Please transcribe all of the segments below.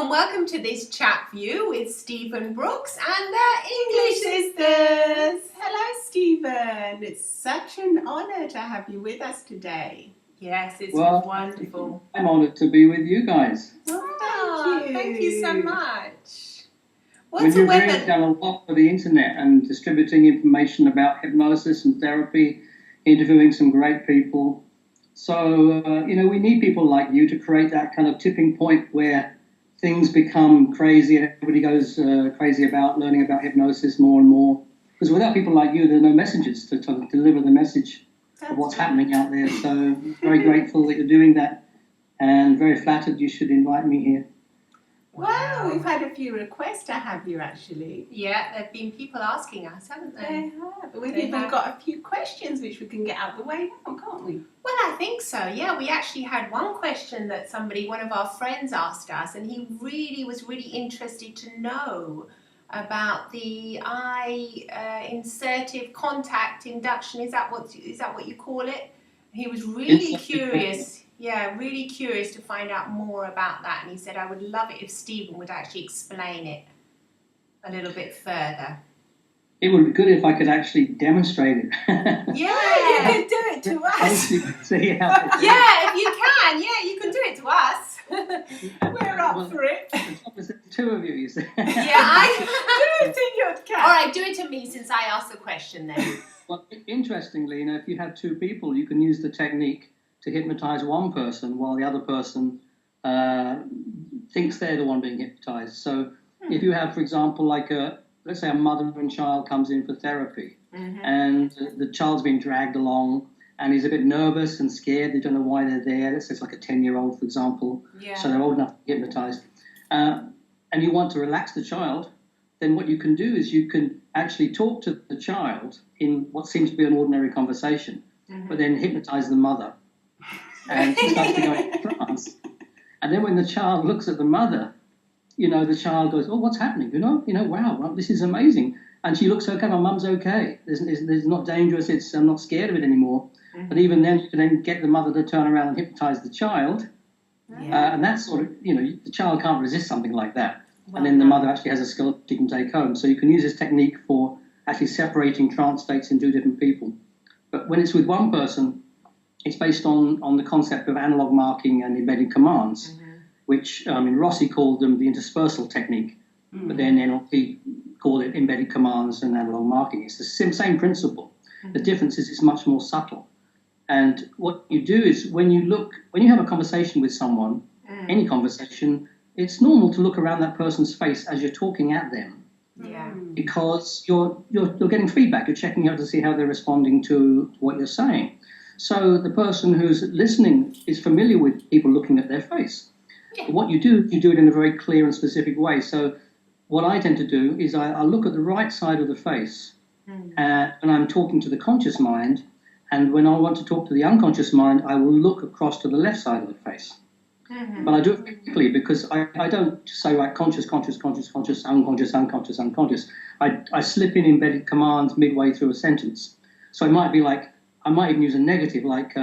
Hello and welcome to this chat view with Stephen Brooks and the English Sisters. Hello, Stephen. It's such an honour to have you with us today. Yes, it's wonderful. I'm honoured to be with you guys. Oh, Thank you so much. You've really done a lot for the internet and distributing information about hypnosis and therapy, interviewing some great people. So, we need people like you to create that kind of tipping point where things become crazy and everybody goes crazy about learning about hypnosis more and more. Because without people like you, there are no messengers to deliver the message of what's happening out there. So very grateful that you're doing that and very flattered you should invite me here. Well, we've had a few requests to have you, actually. Yeah, there have been people asking us, haven't they? They have. We've even got a few questions which we can get out of the way now, can't we? Well, I think so, yeah. We actually had one question that one of our friends asked us, and he was really interested to know about the insertive contact induction. Is that what you call it? He was really curious. Yeah, really curious to find out more about that. And he said, I would love it if Stephen would actually explain it a little bit further. It would be good if I could actually demonstrate it. Yeah, you could do it to us. See how yeah, if you can. Yeah, you can do it to us. We're up for it. There's two of you, you see. Yeah, I do it to your cat. All right, do it to me since I asked the question then. Well, interestingly, if you have two people, you can use the technique to hypnotize one person while the other person thinks they're the one being hypnotized. So if you have, for example, let's say a mother and child comes in for therapy, and the child's being dragged along and he's a bit nervous and scared, they don't know why they're there. Let's say it's like a 10-year-old, for example, so they're old enough to be hypnotized. And you want to relax the child, then what you can do is you can actually talk to the child in what seems to be an ordinary conversation, but then hypnotize the mother. And she starts to go into trance. And then when the child looks at the mother, the child goes, oh, what's happening? Wow, this is amazing. And she looks okay, my mum's okay. There's not dangerous, I'm not scared of it anymore. But even then, you can then get the mother to turn around and hypnotize the child. And that's sort of, the child can't resist something like that. And then the mother actually has a skill she can take home. So you can use this technique for actually separating trance states in two different people. But when it's with one person, it's based on the concept of analog marking and embedded commands, which Rossi called them the interspersal technique, but then NLP called it embedded commands and analog marking. It's the same principle. The difference is it's much more subtle. And what you do is when you have a conversation with someone, any conversation, it's normal to look around that person's face as you're talking at them. Yeah. Because you're getting feedback. You're checking out to see how they're responding to what you're saying. So the person who's listening is familiar with people looking at their face. Yeah. What you do it in a very clear and specific way. So what I tend to do is I look at the right side of the face and I'm talking to the conscious mind. And when I want to talk to the unconscious mind, I will look across to the left side of the face. But I do it quickly because I don't say like conscious, unconscious. I slip in embedded commands midway through a sentence. So it might be like, I might even use a negative, like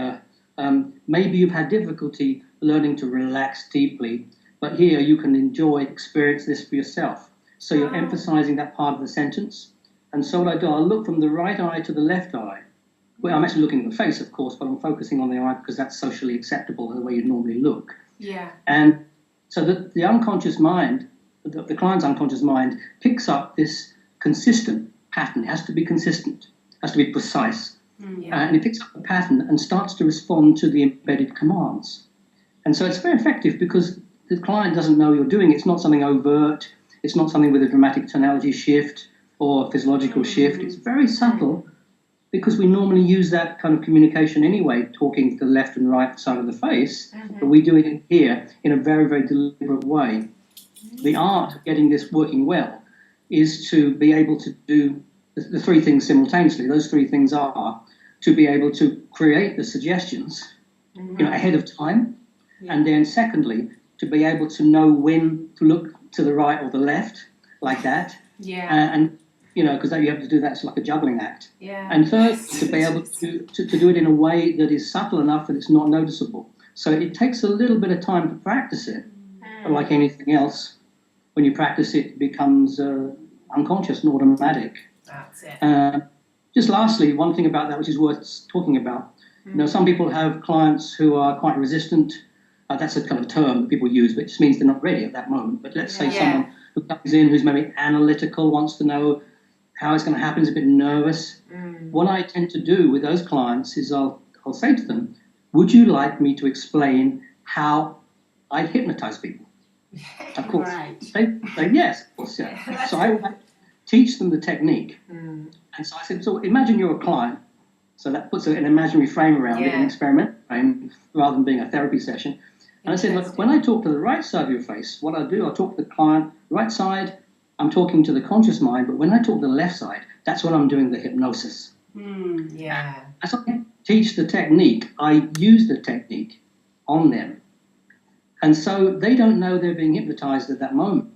maybe you've had difficulty learning to relax deeply, but here you can experience this for yourself. So you're emphasizing that part of the sentence. And so what I do, I'll look from the right eye to the left eye. Well, I'm actually looking at the face, of course, but I'm focusing on the eye because that's socially acceptable, the way you'd normally look. Yeah. And so the unconscious mind, the client's unconscious mind, picks up this consistent pattern. It has to be consistent, it has to be precise. And it picks up the pattern and starts to respond to the embedded commands. And so it's very effective because the client doesn't know you're doing it. It's not something overt. It's not something with a dramatic tonality shift or physiological shift. It's very subtle because we normally use that kind of communication anyway, talking to the left and right side of the face. But we do it here in a very, very deliberate way. The art of getting this working well is to be able to do the three things simultaneously. Those three things are to be able to create the suggestions ahead of time, and then secondly, to be able to know when to look to the right or the left, like that. And because you have to do that, it's like a juggling act. And third, to be able to do it in a way that is subtle enough that it's not noticeable. So it takes a little bit of time to practice it, But like anything else, when you practice it, it becomes unconscious and automatic. That's it. Just lastly, one thing about that which is worth talking about. You know, some people have clients who are quite resistant. That's a kind of term that people use, but it just means they're not ready at that moment. But let's say someone who comes in who's maybe analytical, wants to know how it's going to happen, is a bit nervous. What I tend to do with those clients is I'll say to them, would you like me to explain how I hypnotize people? Of course. Right. They say yes, of course, yeah. So I will teach them the technique. And so I said, so imagine you're a client. So that puts an imaginary frame around it, an experimental frame, rather than being a therapy session. And I said, look, when I talk to the right side of your face, what I'll do, I'll talk to the client, right side, I'm talking to the conscious mind, but when I talk to the left side, that's when I'm doing the hypnosis. As I teach the technique, I use the technique on them. And so they don't know they're being hypnotized at that moment.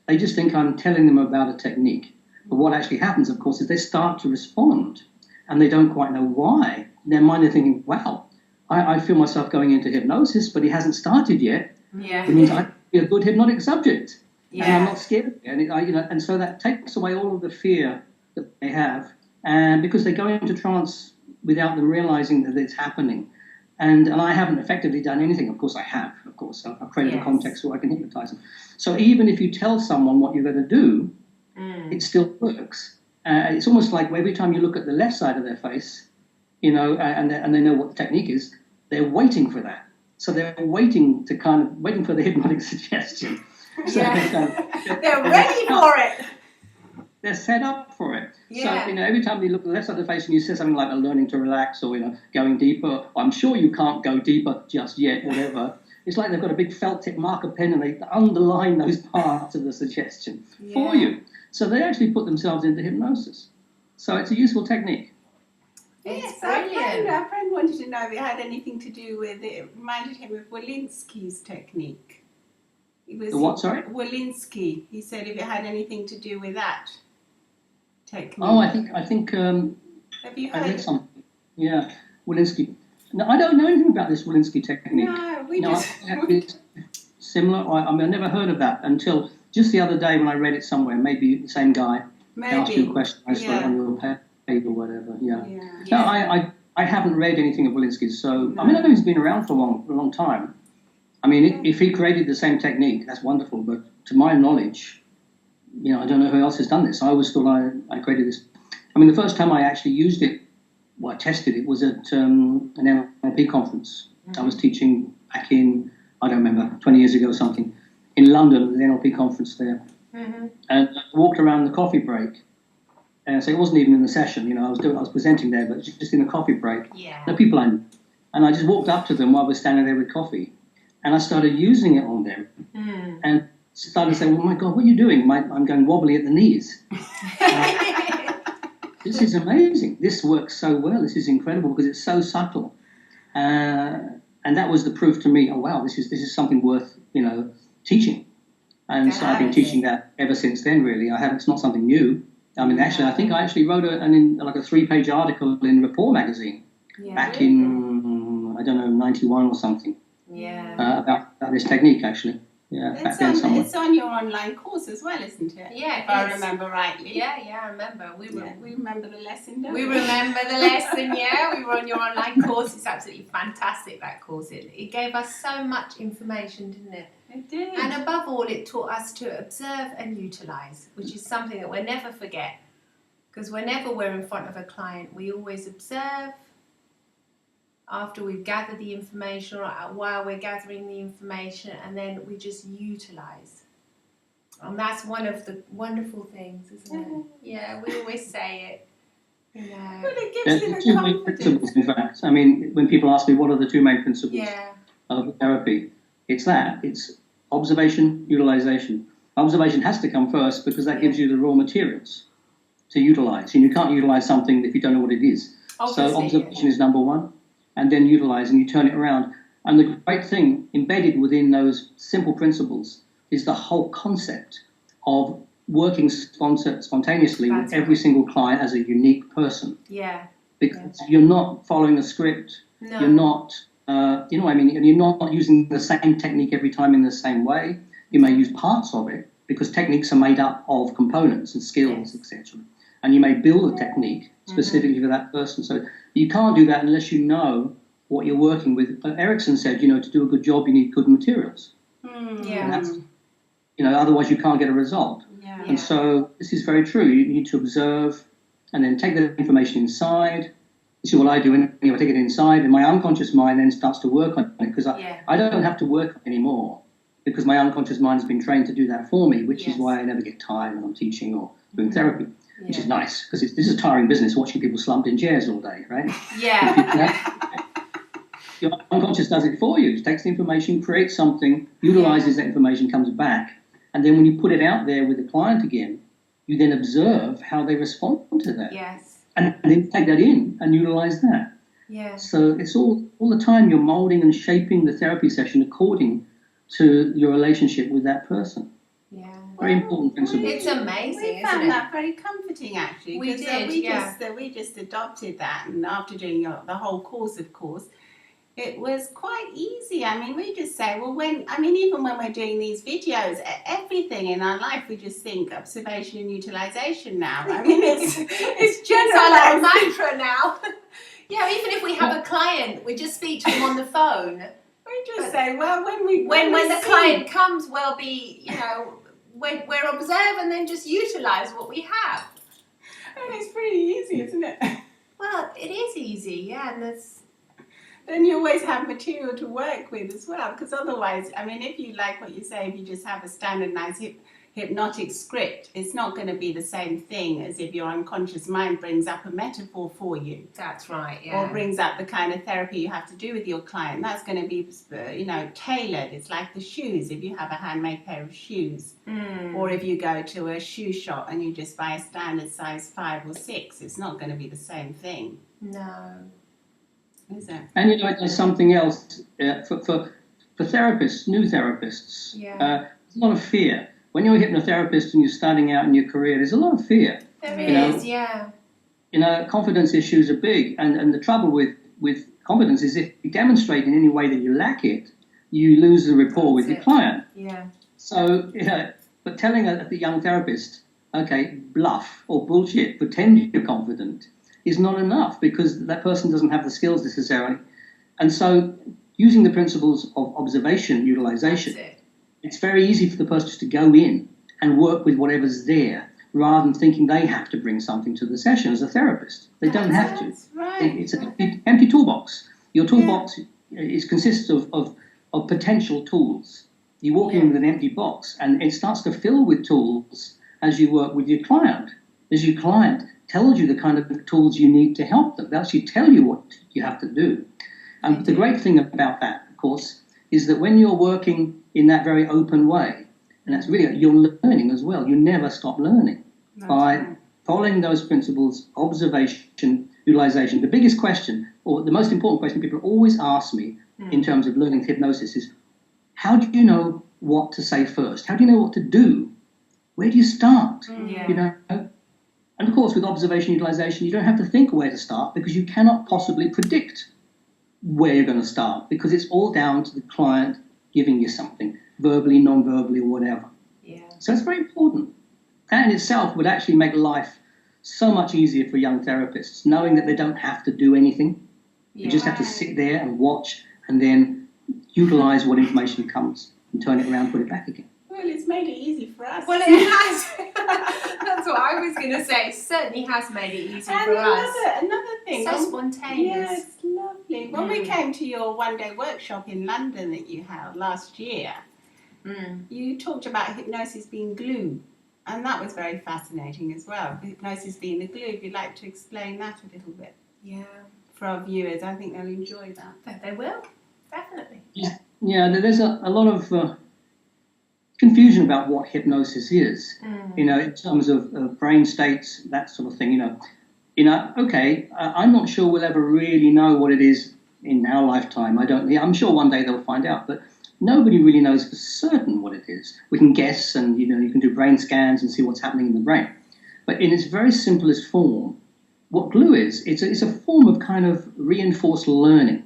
They just think I'm telling them about a technique. But what actually happens, of course, is they start to respond, and they don't quite know why. In their mind, they're thinking, wow, I feel myself going into hypnosis, but it hasn't started yet. It means I'm a good hypnotic subject. And I'm not scared. And so that takes away all of the fear that they have. And because they go into trance without them realizing that it's happening. And I haven't effectively done anything. Of course, I have. Of course, I've created a context where I can hypnotize them. So even if you tell someone what you're going to do, it still works. It's almost like every time you look at the left side of their face, and they know what the technique is, they're waiting for that. So they're waiting for the hypnotic suggestion. So they're ready for it. They're set up for it. So, every time you look at the left side of the face and you say something like learning to relax or, going deeper, I'm sure you can't go deeper just yet, whatever. It's like they've got a big felt tip marker pen and they underline those parts of the suggestion for you. So they actually put themselves into hypnosis. So it's a useful technique. Yes, our friend wanted to know if it had anything to do with it. It reminded him of Walensky's technique. It was the what, sorry? Walensky. He said if it had anything to do with that technique. Oh, I think. Have you heard? I read something. Yeah, Walensky. No, I don't know anything about this Walensky technique. It's similar. I never heard of that until just the other day when I read it somewhere. Maybe the same guy asked you a question. I saw it on your page or whatever. No, I haven't read anything of Walensky's. So I know he's been around for a long time. I mean, if he created the same technique, that's wonderful. But to my knowledge, I don't know who else has done this. I always thought I created this. I mean, the first time I actually used it, I tested it, was at an NLP conference. I was teaching back in, I don't remember, 20 years ago or something, in London, the NLP conference there. And I walked around the coffee break. And so it wasn't even in the session, I was presenting there, but just in a coffee break. The people I knew. And I just walked up to them while I was standing there with coffee. And I started using it on them. And started saying, oh my God, what are you doing? I'm going wobbly at the knees. This is amazing. This works so well. This is incredible because it's so subtle. And that was the proof to me, oh wow, this is something worth, teaching. And so I've been teaching that ever since then, really. It's not something new. I mean, actually, I think I actually wrote a 3-page article in Rapport magazine back in, 91 or something. About this technique, actually. It's on your online course as well, isn't it? Yeah, if I remember rightly. Yeah, I remember. We remember the lesson, don't we? We remember the lesson, we were on your online course. It's absolutely fantastic, that course. It gave us so much information, didn't it? It did. And above all, it taught us to observe and utilise, which is something that we'll never forget. Because whenever we're in front of a client, we always observe. After we've gathered the information, or while we're gathering the information, and then we just utilise. And that's one of the wonderful things, isn't it? Yeah, we always say it. But it gives you the two main principles, in fact. I mean, when people ask me what are the two main principles of therapy, it's observation, utilisation. Observation has to come first because that gives you the raw materials to utilise. And you can't utilise something if you don't know what it is. Obviously, so observation is number one. And then utilize, and you turn it around. And the great thing embedded within those simple principles is the whole concept of working spontaneously with every single client as a unique person. Because you're not following a script. No. You're not, and you're not using the same technique every time in the same way. You may use parts of it because techniques are made up of components and skills, etc. And you may build a technique specifically for that person. So you can't do that unless you know what you're working with. Erickson said, to do a good job, you need good materials. Yeah. And that's, otherwise you can't get a result. Yeah. And so this is very true. You need to observe and then take the information inside. This is what I do. I take it inside, and my unconscious mind then starts to work on it because I don't have to work anymore because my unconscious mind has been trained to do that for me, which is why I never get tired when I'm teaching or doing therapy, which is nice because this is a tiring business watching people slumped in chairs all day, right? Yeah. Your unconscious does it for you. It takes the information, creates something, utilizes that information, comes back. And then when you put it out there with the client again, you then observe how they respond to that. Yes. And then take that in and utilize that. Yeah. So it's all the time you're molding and shaping the therapy session according to your relationship with that person. Yeah. Very important principle. It's amazing, We found that very comforting, actually. We did, We just adopted that, and after doing the whole course, of course, it was quite easy. I mean, we just say, well, even when we're doing these videos, everything in our life, we just think observation and utilization now. I mean, it's our mantra now. Yeah, even if we have a client, we just speak to them on the phone. We just say, well, when the client comes, we'll be, we're observe and then just utilize what we have. And it's pretty easy, isn't it? Well, it is easy, yeah, and then you always have material to work with as well, because otherwise, I mean, if you like what you say, if you just have a standardized hypnotic script, it's not going to be the same thing as if your unconscious mind brings up a metaphor for you. That's right, yeah. Or brings up the kind of therapy you have to do with your client. That's going to be, tailored. It's like the shoes. If you have a handmade pair of shoes, or if you go to a shoe shop and you just buy a standard size 5 or 6, it's not going to be the same thing. No. Is it? And there's something else for therapists, new therapists. Yeah. There's a lot of fear. When you're a hypnotherapist and you're starting out in your career, there's a lot of fear. There is, yeah. Confidence issues are big, and the trouble with confidence is if you demonstrate in any way that you lack it, you lose the rapport with your client. Yeah. So, but telling the young therapist, okay, bluff or bullshit, pretend you're confident, is not enough because that person doesn't have the skills necessarily. And so using the principles of observation, utilization, it's very easy for the person just to go in and work with whatever's there rather than thinking they have to bring something to the session as a therapist. They don't have to. Right. It's an empty toolbox. Your toolbox consists of potential tools. You walk in with an empty box and it starts to fill with tools as you work with your client. As your client tells you the kind of tools you need to help them. They actually tell you what you have to do. And the great thing about that, of course, is that when you're working in that very open way, and that's really, you're learning as well. You never stop learning by following those principles, observation, utilization. The biggest question, or the most important question people always ask me in terms of learning hypnosis is, how do you know what to say first? How do you know what to do? Where do you start? And of course, with observation utilization, you don't have to think where to start because you cannot possibly predict where you're going to start because it's all down to the client giving you something, verbally, non-verbally, or whatever. Yeah. So it's very important. That in itself would actually make life so much easier for young therapists, knowing that they don't have to do anything. Yeah. You just have to sit there and watch and then utilize what information comes and turn it around, put it back again. Well, it's made it easy for us. Well, it has. That's what I was going to say. It certainly has made it easy for us. Another thing. So spontaneous. Yes, lovely. When we came to your one-day workshop in London that you held last year, you talked about hypnosis being glue. And that was very fascinating as well. Hypnosis being the glue. If you'd like to explain that a little bit. Yeah. For our viewers, I think they'll enjoy that. They will, definitely. Yeah, there's a lot of confusion about what hypnosis is, in terms of brain states, that sort of thing, I'm not sure we'll ever really know what it is in our lifetime. I'm sure one day they'll find out, but nobody really knows for certain what it is. We can guess and, you can do brain scans and see what's happening in the brain. But in its very simplest form, what glue is, it's a form of kind of reinforced learning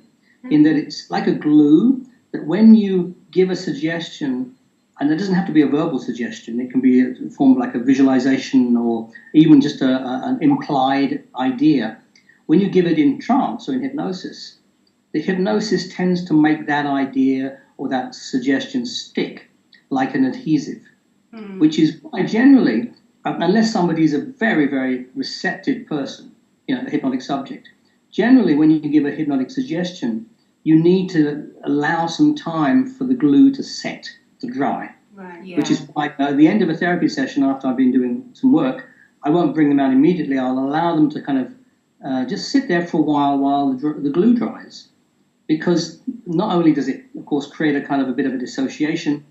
in that it's like a glue that when you give a suggestion And it doesn't have to be a verbal suggestion. It can be a form of like a visualization or even just an implied idea. When you give it in trance or in hypnosis, the hypnosis tends to make that idea or that suggestion stick like an adhesive, which is why generally, unless somebody is a very, very receptive person, a hypnotic subject, generally when you give a hypnotic suggestion, you need to allow some time for the glue to set, to dry. Right. Yeah. Which is why at the end of a therapy session, after I've been doing some work, I won't bring them out immediately. I'll allow them to kind of just sit there for a while the glue dries. Because not only does it, of course, create a kind of a bit of a dissociation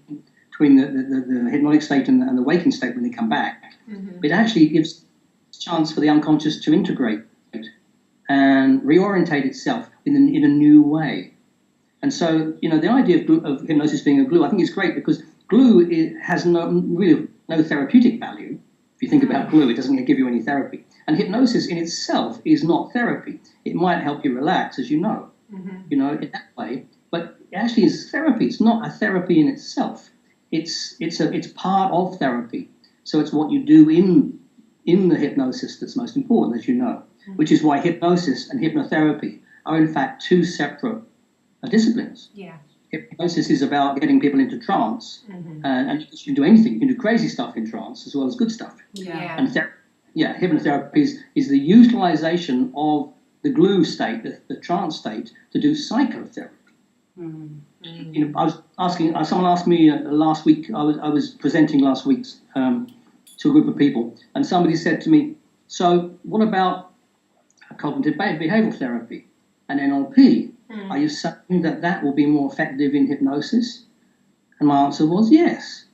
between the hypnotic state and the waking state when they come back, it actually gives a chance for the unconscious to integrate and reorientate itself in a new way. And so, the idea of hypnosis being a glue, I think is great because glue has really no therapeutic value. If you think about glue, it doesn't give you any therapy. And hypnosis in itself is not therapy. It might help you relax, as you know, in that way. But it actually is therapy. It's not a therapy in itself. It's part of therapy. So it's what you do in the hypnosis that's most important, as you know, which is why hypnosis and hypnotherapy are in fact two separate disciplines. Yeah. Hypnosis is about getting people into trance, and you can do anything. You can do crazy stuff in trance as well as good stuff. Yeah. And hypnotherapy is the utilization of the glue state, the trance state, to do psychotherapy. I was asking. Someone asked me last week. I was presenting last week to a group of people, and somebody said to me, "So, what about cognitive behavioral therapy and NLP? Are you saying that will be more effective in hypnosis?" And my answer was yes,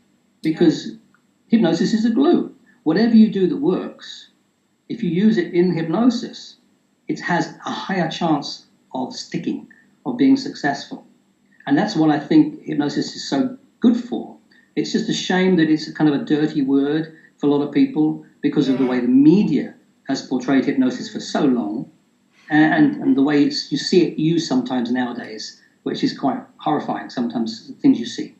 because hypnosis is a glue. Whatever you do that works, if you use it in hypnosis, it has a higher chance of sticking, of being successful. And that's what I think hypnosis is so good for. It's just a shame that it's a kind of a dirty word for a lot of people because of the way the media has portrayed hypnosis for so long. And the way you see it used sometimes nowadays, which is quite horrifying, sometimes the things you see.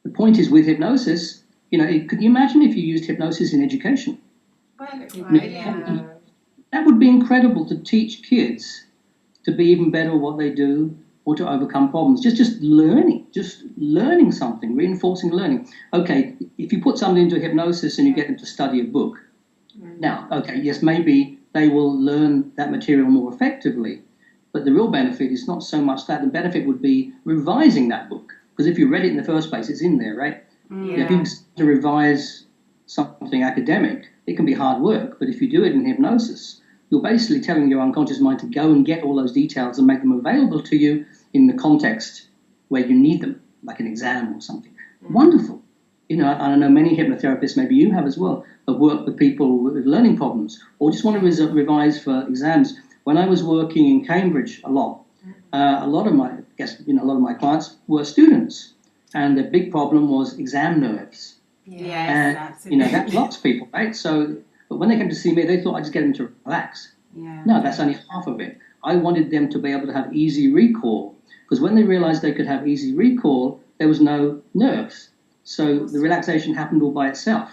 The point is with hypnosis, could you imagine if you used hypnosis in education? That would be incredible to teach kids to be even better at what they do or to overcome problems. Just learning something, reinforcing learning. Okay, if you put somebody into hypnosis and you get them to study a book, now, okay, yes, maybe they will learn that material more effectively. But the real benefit is not so much that. The benefit would be revising that book. Because if you read it in the first place, it's in there, right? If you to revise something academic, it can be hard work. But if you do it in hypnosis, you're basically telling your unconscious mind to go and get all those details and make them available to you in the context where you need them, like an exam or something. Wonderful. I know many hypnotherapists, maybe you have as well, have worked with people with learning problems or just want to revise for exams. When I was working in Cambridge a lot of my clients were students, and the big problem was exam nerves. Yes, and absolutely. That blocks people, right? So, but when they came to see me, they thought I'd just get them to relax. No, that's only half of it. I wanted them to be able to have easy recall, because when they realized they could have easy recall, there was no nerves. So the relaxation happened all by itself.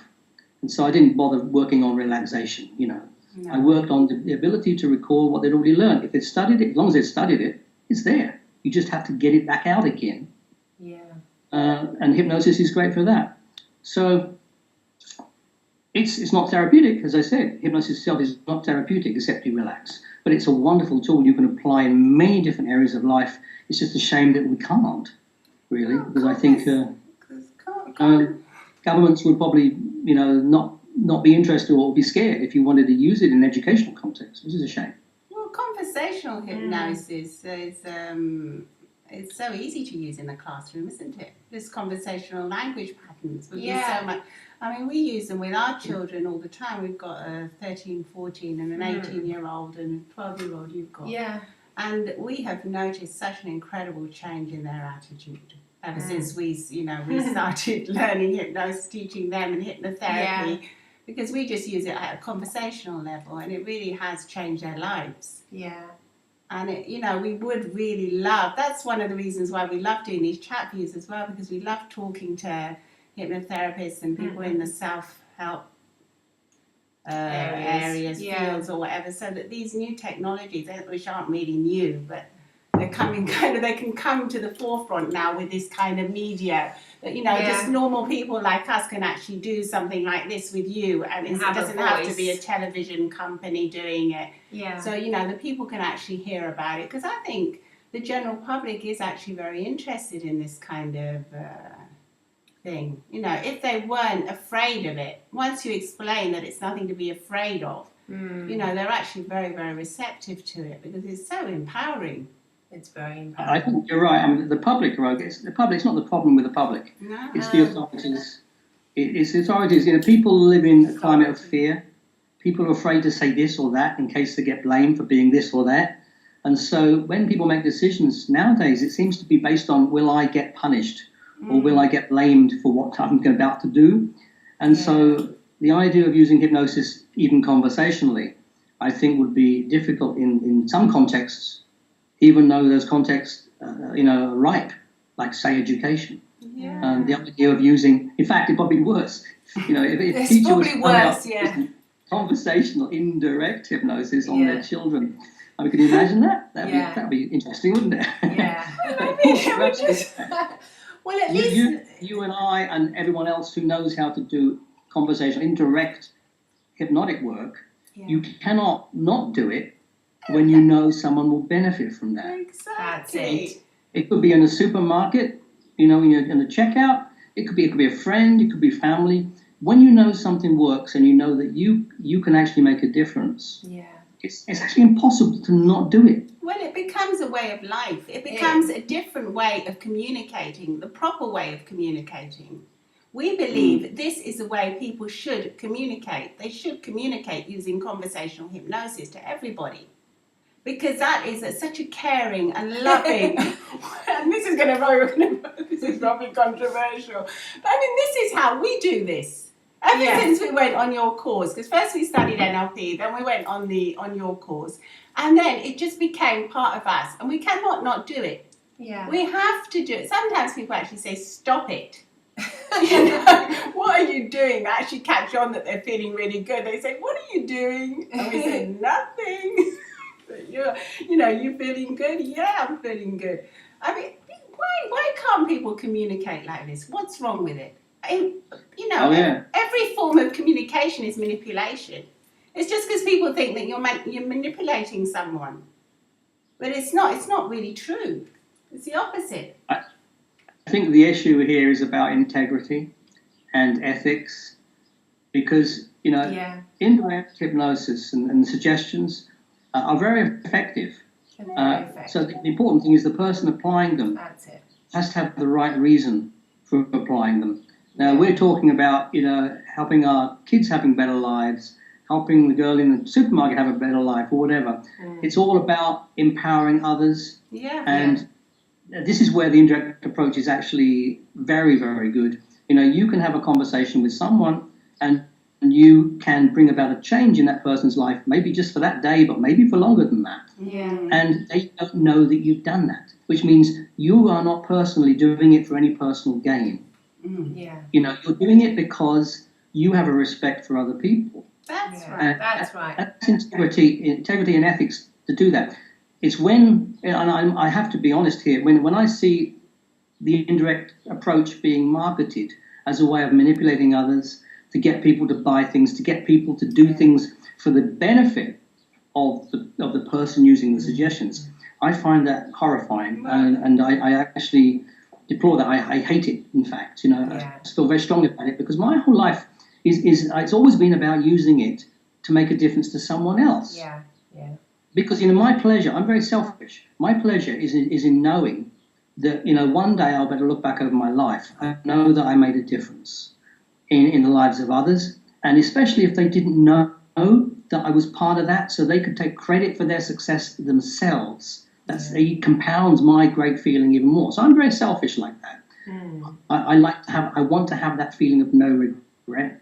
And so I didn't bother working on relaxation, No. I worked on the ability to recall what they'd already learned. If they'd studied it, as long as they'd studied it, it's there. You just have to get it back out again. Yeah. And hypnosis is great for that. So it's not therapeutic, as I said. Hypnosis itself is not therapeutic except you relax. But it's a wonderful tool you can apply in many different areas of life. It's just a shame that we can't, really, because I think governments would probably, not be interested or be scared if you wanted to use it in an educational context, which is a shame. Well, conversational hypnosis is it's so easy to use in the classroom, isn't it? This conversational language patterns would be so much. I mean, we use them with our children all the time. We've got a 13, 14 and an 18-year-old and a 12-year-old you've got. Yeah. And we have noticed such an incredible change in their attitude ever since we started learning hypnosis, teaching them and hypnotherapy, because we just use it at a conversational level, and it really has changed their lives. Yeah. And, we would really love, that's one of the reasons why we love doing these chat views as well, because we love talking to hypnotherapists and people in the self-help areas, fields or whatever, so that these new technologies, which aren't really new, but they're coming they can come to the forefront now with this kind of media that, just normal people like us can actually do something like this with you, and it doesn't have to be a television company doing it. So, the people can actually hear about it, because I think the general public is actually very interested in this kind of thing. If they weren't afraid of it, once you explain that it's nothing to be afraid of, they're actually very, very receptive to it, because it's so empowering. It's very empowering. I think you're right. I mean, the public, it's not the problem with the public. No. It's the authorities. It's the authorities. People live in a climate of fear. People are afraid to say this or that in case they get blamed for being this or that. And so when people make decisions nowadays, it seems to be based on, will I get punished? Or will I get blamed for what I'm about to do? And so the idea of using hypnosis, even conversationally, I think would be difficult in some contexts, even though those contexts, are ripe, like, say, education. The idea of using, in fact, it'd probably be worse. If teachers was conversational, indirect hypnosis on their children. I mean, can you imagine that? That'd be interesting, wouldn't it? Well, at least you and I and everyone else who knows how to do conversational, indirect hypnotic work, you cannot not do it when you know someone will benefit from that. Exactly. It could be in a supermarket, in the checkout. It could be a friend. It could be family. When you know something works and you know that you can actually make a difference, it's actually impossible to not do it. Well, it becomes a way of life. It becomes a different way of communicating, the proper way of communicating. We believe this is the way people should communicate. They should communicate using conversational hypnosis to everybody. Because that is such a caring and loving, and this is probably controversial, but I mean, this is how we do this. Ever since we went on your course, because first we studied NLP, then we went on your course, and then it just became part of us, and we cannot not do it. We have to do it. Sometimes people actually say, stop it. What are you doing? They actually catch on that they're feeling really good. They say, what are you doing? And we say, nothing. You're feeling good? Yeah, I'm feeling good. I mean, why can't people communicate like this? What's wrong with it? Every form of communication is manipulation. It's just because people think that you're manipulating someone, but it's not. It's not really true. It's the opposite. I think the issue here is about integrity and ethics, because indirect hypnosis and suggestions are very effective. So the important thing is the person applying them has to have the right reason for applying them. Now, we're talking about, helping our kids having better lives, helping the girl in the supermarket have a better life or whatever. It's all about empowering others. And this is where the indirect approach is actually very, very good. You can have a conversation with someone and you can bring about a change in that person's life, maybe just for that day, but maybe for longer than that. And they don't know that you've done that, which means you are not personally doing it for any personal gain. You're doing it because you have a respect for other people. That's right. That's integrity and ethics to do that. It's when, and I have to be honest here, when I see the indirect approach being marketed as a way of manipulating others, to get people to buy things, to get people to do things for the benefit of the person using the suggestions, I find that horrifying, and I actually deplore that. I hate it, in fact. I feel very strongly about it, because my whole life is it's always been about using it to make a difference to someone else. Because my pleasure, I'm very selfish. My pleasure is in knowing that one day I'll better look back over my life and know that I made a difference in the lives of others, and especially if they didn't know that I was part of that, so they could take credit for their success themselves. It compounds my great feeling even more. So I'm very selfish like that. I want to have that feeling of no regret.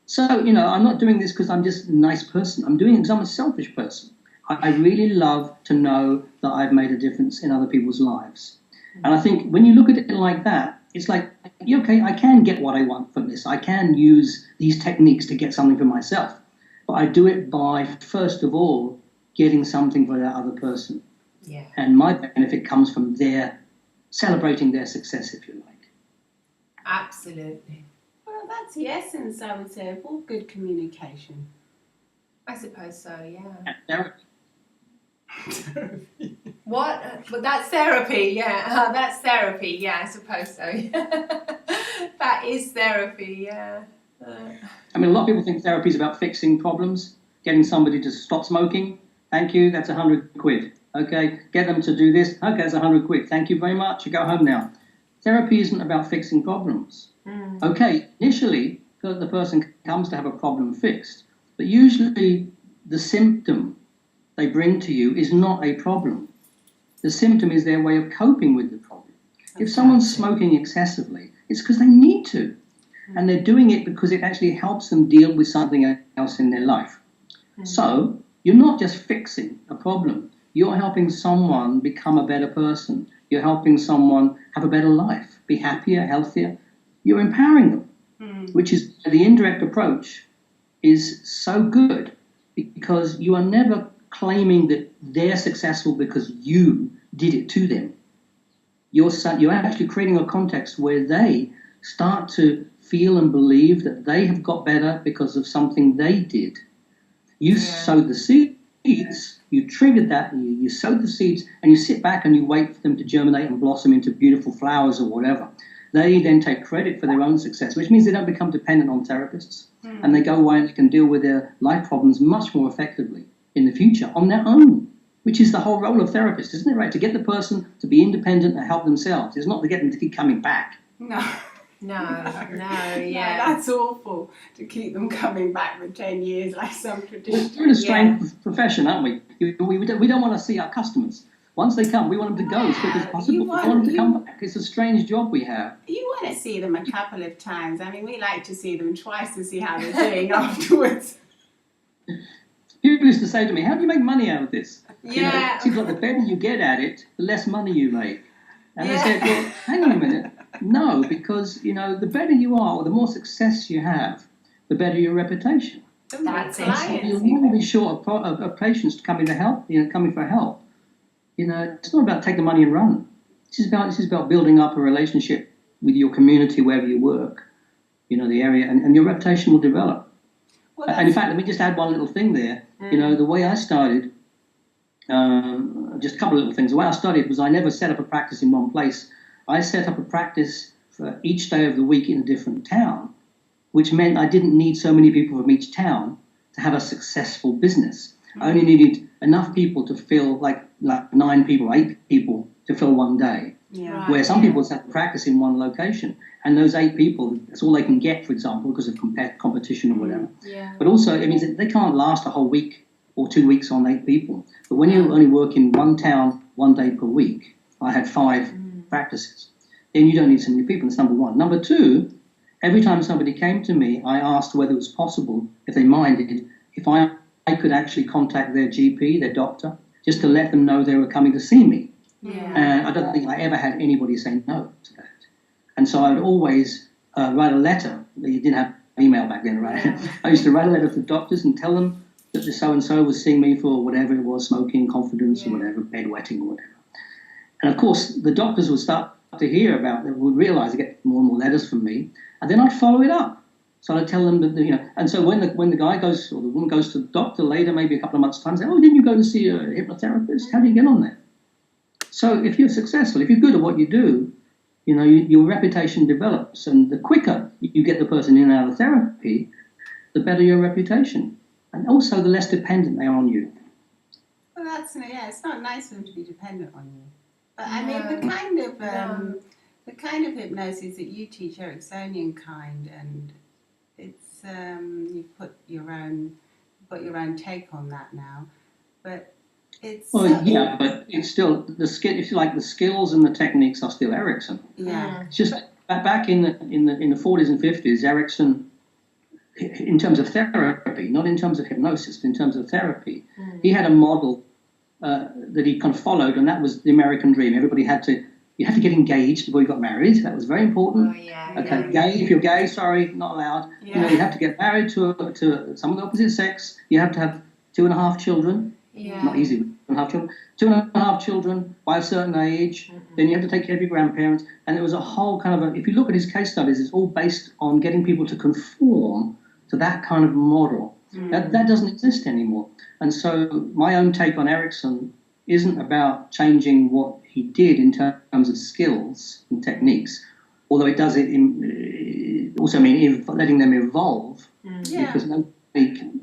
So I'm not doing this because I'm just a nice person. I'm doing it because I'm a selfish person, I really love to know that I've made a difference in other people's lives. And I think when you look at it like that, it's like, okay, I can get what I want from this. I can use these techniques to get something for myself. But I do it by, first of all, getting something for that other person. Yeah. And my benefit comes from celebrating their success, if you like. Absolutely. Well, that's the essence, I would say, of all good communication. I suppose so, yeah. And therapy. What? But that's therapy, yeah. That's therapy, yeah, I suppose so. That is therapy, yeah. I mean, a lot of people think therapy is about fixing problems, getting somebody to stop smoking. Thank you, that's 100 quid. Okay, get them to do this. Okay, that's 100 quid. Thank you very much. You go home now. Therapy isn't about fixing problems. Okay, initially, the person comes to have a problem fixed, but usually the symptom they bring to you is not a problem. The symptom is their way of coping with the problem. If someone's smoking excessively, it's because they need to. And they're doing it because it actually helps them deal with something else in their life. So you're not just fixing a problem. You're helping someone become a better person. You're helping someone have a better life, be happier, healthier. You're empowering them, which is the indirect approach is so good because you are never claiming that they're successful because you did it to them. You're actually creating a context where they start to feel and believe that they have got better because of something they did. You sowed the seeds, you triggered that, you sowed the seeds, and you sit back and you wait for them to germinate and blossom into beautiful flowers or whatever. They then take credit for their own success, which means they don't become dependent on therapists, and they go away and they can deal with their life problems much more effectively in the future on their own, which is the whole role of therapists, isn't it, right? To get the person to be independent and help themselves. It's not to get them to keep coming back. No, yeah. No, that's awful, to keep them coming back for 10 years like some tradition. We're in a strange profession, aren't we? We don't want to see our customers. Once they come, we want them to go as quick as possible. We want them to come back. It's a strange job we have. You want to see them a couple of times. I mean, we like to see them twice to see how they're doing afterwards. People used to say to me, how do you make money out of this? Yeah. You know, it seems like the better you get at it, the less money you make. And I said, well, hang on a minute. No, because, you know, the better you are or the more success you have, the better your reputation. That's it. So you're really short of patients coming to help, coming for help. You know, it's not about take the money and run. This is about building up a relationship with your community wherever you work, the area, and your reputation will develop. Well, and in fact, let me just add one little thing there. You know, the way I started, just a couple of little things. The way I started was I never set up a practice in one place. I set up a practice for each day of the week in a different town, which meant I didn't need so many people from each town to have a successful business. I only needed enough people to fill like 9 people, 8 people to fill one day. Yeah. Where some people have to practice in one location, and those 8 people, that's all they can get, for example, because of competition or whatever. Yeah. But also, it means that they can't last a whole week or 2 weeks on 8 people. But when you only work in one town 1 day per week, I had 5 practices, then you don't need so many people. That's number one. Number two, every time somebody came to me, I asked whether it was possible, if they minded, if I could actually contact their GP, their doctor, just to let them know they were coming to see me. Yeah. And I don't think I ever had anybody say no to that. And so I would always write a letter. You didn't have email back then, right? Yeah. I used to write a letter to doctors and tell them that the so-and-so was seeing me for whatever it was, smoking, confidence, or whatever, bedwetting or whatever. And of course, the doctors would start to hear about it, would realise they get more and more letters from me, and then I'd follow it up. So I'd tell them that, and so when the guy goes, or the woman goes to the doctor later, maybe a couple of months' time, say, oh, didn't you go to see a hypnotherapist? How do you get on there? So if you're successful, if you're good at what you do, your reputation develops, and the quicker you get the person in and out of therapy, the better your reputation, and also the less dependent they are on you. Well, it's not nice for them to be dependent on you. But I mean, the kind of hypnosis that you teach, Ericksonian kind, and it's you've put your own take on that now, but it's but it's still the skill. If you like, the skills and the techniques are still Erickson. Yeah. It's just back in the 40s and 50s, Erickson in terms of therapy, not in terms of hypnosis, but in terms of therapy. He had a model that he kind of followed, and that was the American dream. Everybody you had to get engaged before you got married. That was very important. Oh, yeah, Okay, gay. If you're gay, sorry, not allowed. Yeah. You have to get married to someone of the opposite sex. You have to have 2.5 children. Yeah. Not easy. 2.5 children. 2.5 children by a certain age. Then you have to take care of your grandparents. And there was a whole kind of if you look at his case studies, it's all based on getting people to conform to that kind of model. That doesn't exist anymore. And so my own take on Erickson isn't about changing what he did in terms of skills and techniques, although it does also mean letting them evolve, because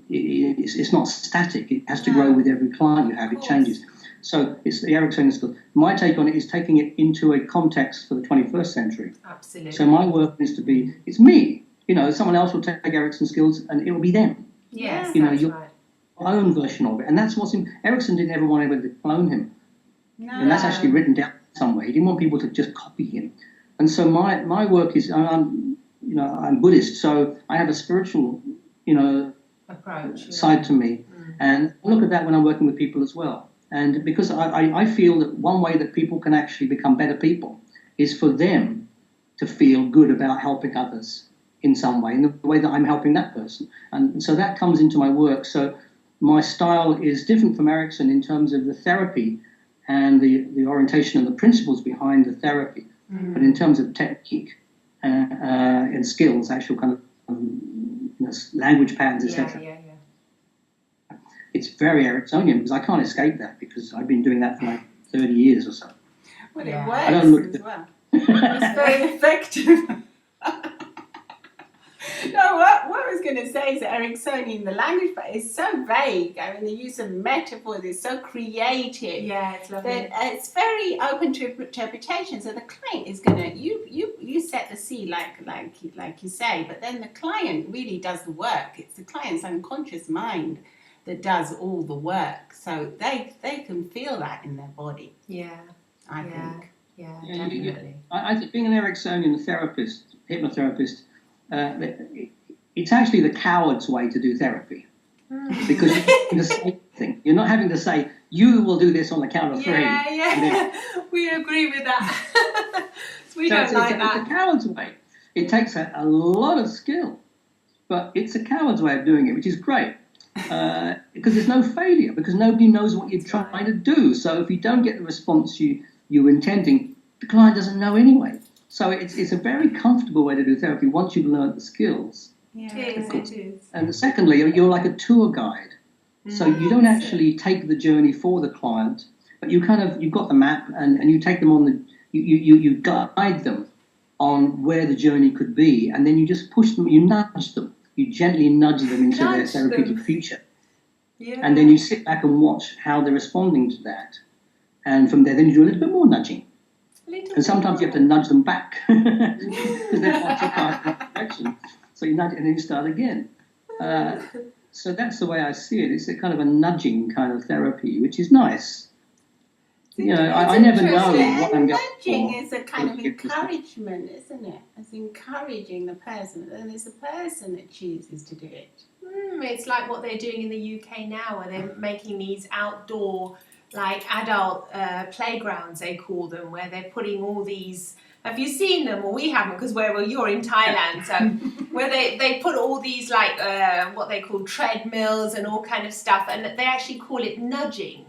it's not static. It has to grow with every client you have. It changes. So it's the Ericksonian skill. My take on it is taking it into a context for the 21st century. Absolutely. So my work is to be, it's me. Someone else will take Erickson skills and it will be them. Yes, that's your own version of it. And that's what's Erickson didn't ever want anybody to clone him. No. And that's actually written down somewhere. He didn't want people to just copy him. And so my work is, I'm Buddhist, so I have a spiritual, approach side to me. And I look at that when I'm working with people as well. And because I feel that one way that people can actually become better people is for them to feel good about helping others in some way, in the way that I'm helping that person. And so that comes into my work. So my style is different from Erickson in terms of the therapy and the orientation and the principles behind the therapy. But in terms of technique and skills, actual kind of language patterns, etc. Yeah. It's very Ericksonian because I can't escape that because I've been doing that for like 30 years or so. Well, Yeah. it works I don't look as at well. It's very effective. No, what I was going to say is that Ericksonian, the language is so vague. I mean, the use of metaphors is so creative. Yeah, it's lovely. That it's very open to interpretation. So the client is going to you set the scene like you say, but then the client really does the work. It's the client's unconscious mind that does all the work. So they can feel that in their body. Yeah, I think. Yeah, Yeah, definitely. I think being an Ericksonian therapist, hypnotherapist, it's actually the coward's way to do therapy. Because you're doing the same thing. You're not having to say, you will do this on the count of 3. Yeah. We agree with that. We don't like that. It's a coward's way. It takes a lot of skill, but it's a coward's way of doing it, which is great. Because there's no failure, because nobody knows what you're trying to do. So if you don't get the response you're intending, the client doesn't know anyway. So it's a very comfortable way to do therapy once you've learned the skills. Yeah. It is. And secondly, you're like a tour guide. So you don't actually take the journey for the client, but you've got the map and you take them on you guide them on where the journey could be, and then you just push them, you nudge them, you gently nudge them into their therapeutic future. Yeah. And then you sit back and watch how they're responding to that. And from there, then you do a little bit more nudging. And sometimes you have to nudge them back because they're not too far in that direction. So you nudge it and then you start again. So that's the way I see it. It's a kind of a nudging kind of therapy, which is nice. I never know what I'm going for. Nudging is a kind of encouragement, isn't it? It's encouraging the person, and it's the person that chooses to do it. It's like what they're doing in the UK now, where they're making these outdoor, like adult playgrounds, they call them, where they're putting all these. Have you seen them? Well, we haven't, because you're in Thailand. So where they put all these like what they call treadmills and all kind of stuff, and they actually call it nudging.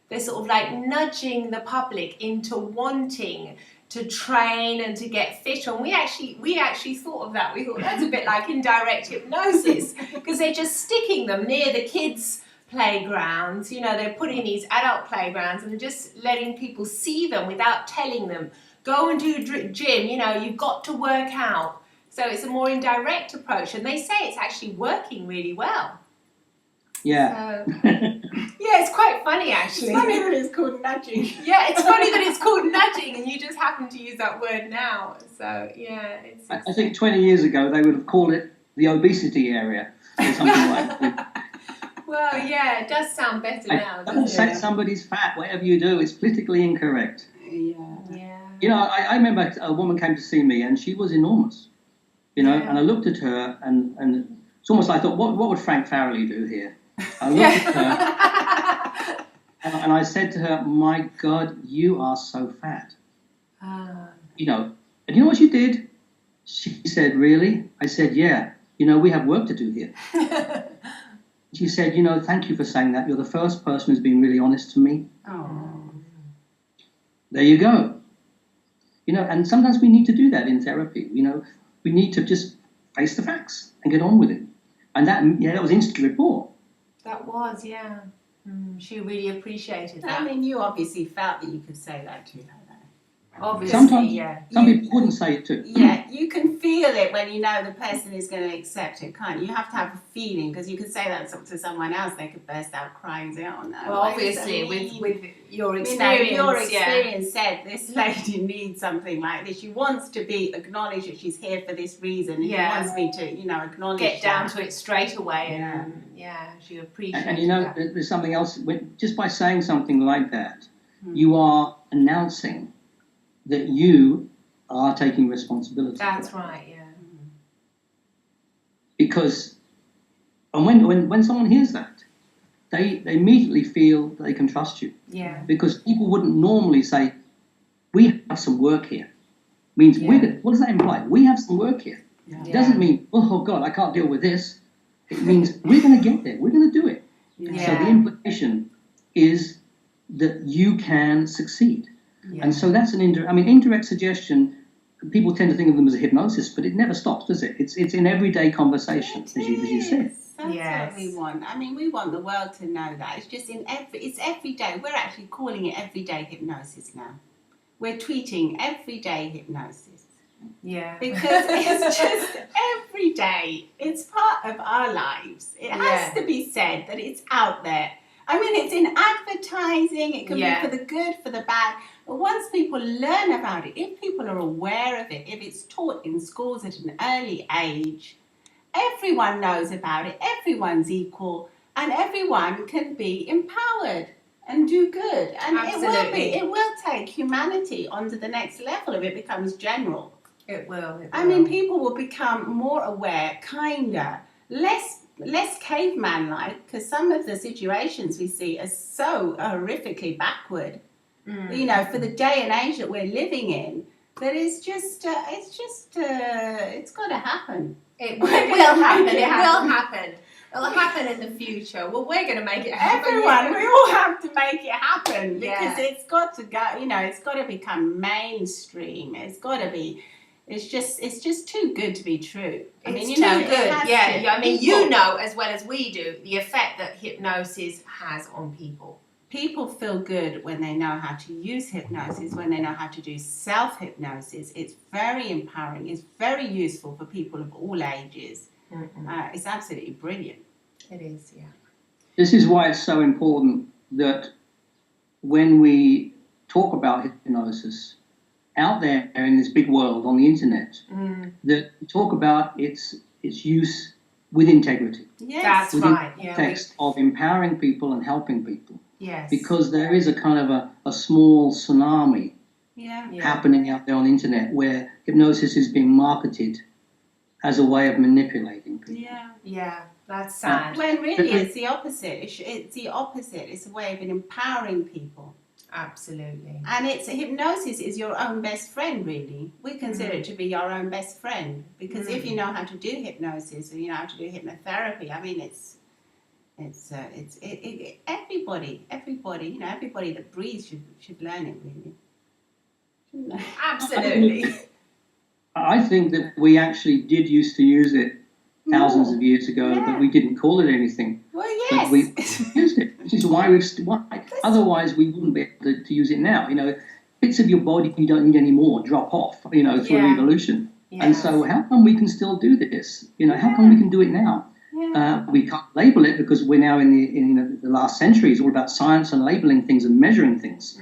They're sort of like nudging the public into wanting to train and to get fit. And we actually thought of that. We thought that's a bit like indirect hypnosis, because they're just sticking them near the kids' playgrounds. They're putting these adult playgrounds and they're just letting people see them without telling them, go and do gym, you've got to work out. So it's a more indirect approach, and they say it's actually working really well. Yeah. So, yeah, it's quite funny actually. It's funny that it's called nudging. Yeah, it's funny that it's called nudging, and you just happen to use that word now. So yeah, I think 20 years ago they would have called it the obesity area or something like that. Well, yeah, it does sound better now. Don't say somebody's fat, whatever you do, it's politically incorrect. Yeah. I remember a woman came to see me and she was enormous, and I looked at her and it's almost like I thought, what would Frank Farrelly do here? I looked at her and I said to her, my God, you are so fat. You know, and you know what she did? She said, really? I said, yeah, you know, we have work to do here. She said, you know, thank you for saying that. You're the first person who's been really honest to me. Oh. There you go. You know, and sometimes we need to do that in therapy. You know, we need to just face the facts and get on with it. And that was instant rapport. That was, yeah. She really appreciated that. I mean, you obviously felt that you could say that to her, though. Obviously, Sometimes, yeah. some people wouldn't say it too. Yeah, you can feel it when you know the person is going to accept it, can't you? You have to have a feeling, because you could say that to someone else, they could burst out crying and say, oh no. Well, obviously, with your You experience, know, your experience said this lady needs something like this. She wants to be acknowledged that she's here for this reason. And Yeah. She wants me to, you know, acknowledge get down that. to it straight away. Yeah. And she appreciated And you know, that. there's something else. Just by saying something like that, you are announcing that you are taking responsibility. That's right, yeah. Because, and when someone hears that, they immediately feel that they can trust you. Yeah. Because people wouldn't normally say, we have some work here. Means what does that imply? We have some work here. Yeah. It doesn't mean, oh God, I can't deal with this. It means we're going to get there. We're going to do it. Yeah. So the implication is that you can succeed. Yeah. And so that's indirect suggestion. People tend to think of them as a hypnosis, but it never stops, does it? It's in everyday conversation, as you said. That's Yes. what we want. I mean, we want the world to know that. It's just it's every day. We're actually calling it everyday hypnosis now. We're tweeting everyday hypnosis. Yeah. Because it's just every day. It's part of our lives. It has to be said that it's out there. I mean, it's in advertising. It can be for the good, for the bad. But once people learn about it, if people are aware of it, if it's taught in schools at an early age, everyone knows about it. Everyone's equal, and everyone can be empowered and do good. And Absolutely. it will take humanity onto the next level if it becomes general. It will. I mean, people will become more aware, kinder, less caveman-like, because some of the situations we see are so horrifically backward. You know, for the day and age that we're living in, that it's got to happen. It will happen. It will happen. It'll happen in the future. Well, we're going to make it happen. Everyone, we all have to make it happen, because Yeah. it's got to go. You know, it's got to become mainstream. It's got to be. It's just too good to be true. I mean, It's you know, too good. it has Yeah. to. I mean, you know as well as we do the effect that hypnosis has on people. People feel good when they know how to use hypnosis, when they know how to do self-hypnosis. It's very empowering. It's very useful for people of all ages. It's absolutely brilliant. It is, yeah. This is why it's so important that when we talk about hypnosis out there in this big world on the internet, that we talk about its use with integrity. Yes. That's within right. the Yeah. context of empowering people and helping people. Yes. Because there is a kind of a small tsunami Yeah. happening out there on the internet where hypnosis is being marketed as a way of manipulating people. Yeah. Yeah. That's sad. When really it's the opposite. It's the opposite. It's a way of empowering people. Absolutely. And hypnosis is your own best friend, really. We consider it to be your own best friend, because if you know how to do hypnosis, or you know how to do hypnotherapy, I mean, it's everybody, you know, everybody that breathes should learn it, really. Shouldn't they? Absolutely. I think that we actually did used to use it thousands of years ago, but we didn't call it anything. Well, But yes. we used it, which is why otherwise we wouldn't be able to use it now. You know, bits of your body you don't need anymore drop off, you know, through evolution. Yes. And so how come we can still do this? You know, how come we can do it now? Yeah. We can't label it because we're now in the last century. It's all about science and labeling things and measuring things.